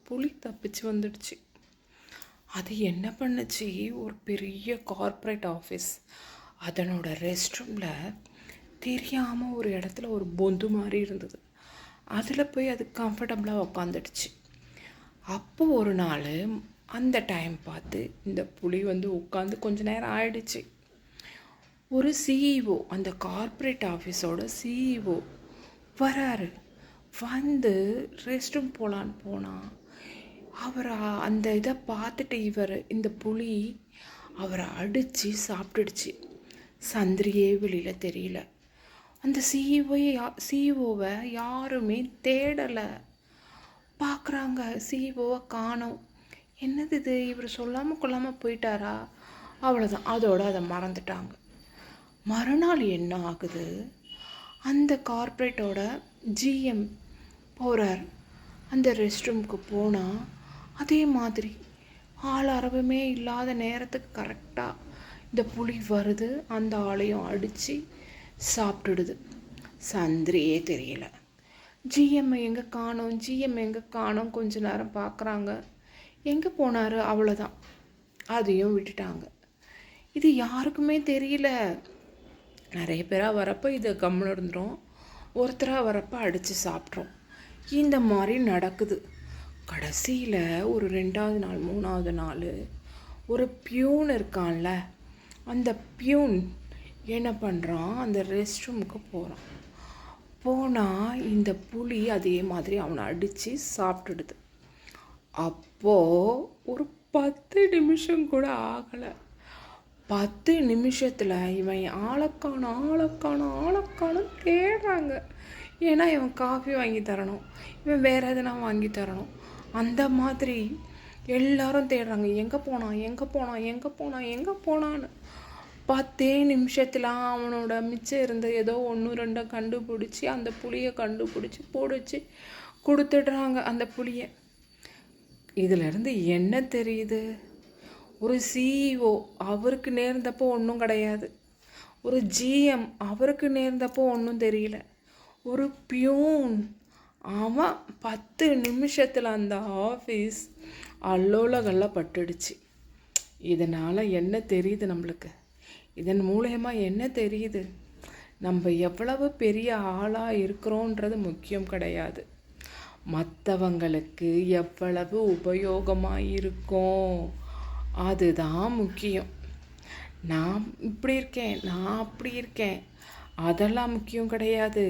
புலி தப்பிச்சு வந்துடுச்சு. அது என்ன பண்ணுச்சு, ஒரு பெரிய கார்ப்பரேட் ஆஃபீஸ் அதனோட ரெஸ்ட் ரூமில் தெரியாமல் ஒரு இடத்துல ஒரு பொந்து மாதிரி இருந்தது. அதில் போய் அது கம்ஃபர்டபுளாக உக்காந்துடுச்சு. அப்போ ஒரு நாள் அந்த டைம் பார்த்து இந்த புலி உட்காந்து கொஞ்ச நேரம் ஆயிடுச்சு. ஒரு சிஇஓ, அந்த கார்ப்பரேட் ஆஃபீஸோட சிஇஓ வராரு. ரெஸ்ட் ரூம் போகலான்னு போனால் அவர் அந்த இதை பார்த்துட்டு இந்த புலி அவரை அடித்து சாப்பிட்டுடுச்சு. சந்திரியே வெளியில் தெரியல. அந்த சிஇஓவை யாருமே தேடலை. பார்க்குறாங்க, சிஇஓவை காணோம். என்னது இது, இவர் சொல்லாமல் கொள்ளாமல் போயிட்டாரா? அவ்வளோதான், அதோடு அதை மறந்துட்டாங்க. மறுநாள் என்ன ஆகுது, அந்த கார்ப்பரேட்டோட ஜிஎம் போகிறார். அந்த ரெஸ்ட் ரூமுக்கு போனால் அதே மாதிரி ஆள் அரவமே இல்லாத நேரத்துக்கு கரெக்டாக இந்த புலி வருது. அந்த ஆளையும் அடித்து சாப்பிட்டுடுது. சந்திரியே தெரியல. ஜிஎம் எங்கே காணோம் கொஞ்ச நேரம் பார்க்குறாங்க. எங்கே போனார்? அவ்வளோதான், அதையும் விட்டுட்டாங்க. இது யாருக்குமே தெரியல. நிறைய பேராக வரப்போ இதை கம்முன்னு இருந்துடும், ஒருத்தராக வரப்போ அடித்து சாப்பிட்றோம். இந்த மாதிரி நடக்குது. கடைசியில் ஒரு 2வது நாள் 3வது நாள் ஒரு பியூன் இருக்கான்ல, அந்த பியூன் என்ன பண்ணுறான், அந்த ரெஸ்ட் ரூமுக்கு போனால் இந்த புலி அதே மாதிரி அவனை அடித்து சாப்பிட்டுடுது. அப்போது ஒரு 10 நிமிஷம் கூட ஆகலை. 10 நிமிஷத்தில் இவன் ஆளக்கானும் தேடுறாங்க. ஏன்னா இவன் காஃபி வாங்கி தரணும், இவன் வேறு எதுனா வாங்கி தரணும். அந்த மாதிரி எல்லாரும் தேடுறாங்க, எங்கே போனான்னு. 10 நிமிஷத்தில் அவனோட மிச்சம் இருந்த ஏதோ 1-2 கண்டுபிடிச்சி அந்த புளியை பிடிச்சி கொடுத்துடுறாங்க அந்த புளியை. இதிலேருந்து என்ன தெரியுது, ஒரு சிஇஓ அவருக்கு நேர்ந்தப்போ ஒன்றும் கிடையாது, ஒரு ஜிஎம் அவருக்கு நேர்ந்தப்போ ஒன்றும் தெரியல, ஒரு பியூன் அவன் 10 நிமிஷத்தில் அந்த ஆஃபீஸ் அல்லோலகல்ல பட்டுடுச்சு. இதனால் என்ன தெரியுது நம்மளுக்கு, இதன் மூலயமா என்ன தெரியுது, நம்ம எவ்வளவு பெரிய ஆளாக இருக்கிறோன்றது முக்கியம் கிடையாது, மற்றவங்களுக்கு எவ்வளவு உபயோகமாக இருக்கும் அதுதான் முக்கியம். நான் இப்படி இருக்கேன், நான் அப்படி இருக்கேன், அதெல்லாம் முக்கியம் கிடையாது.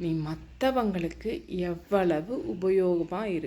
நீ மற்றவங்களுக்கு எவ்வளவு உபயோகமாக இருக்கு.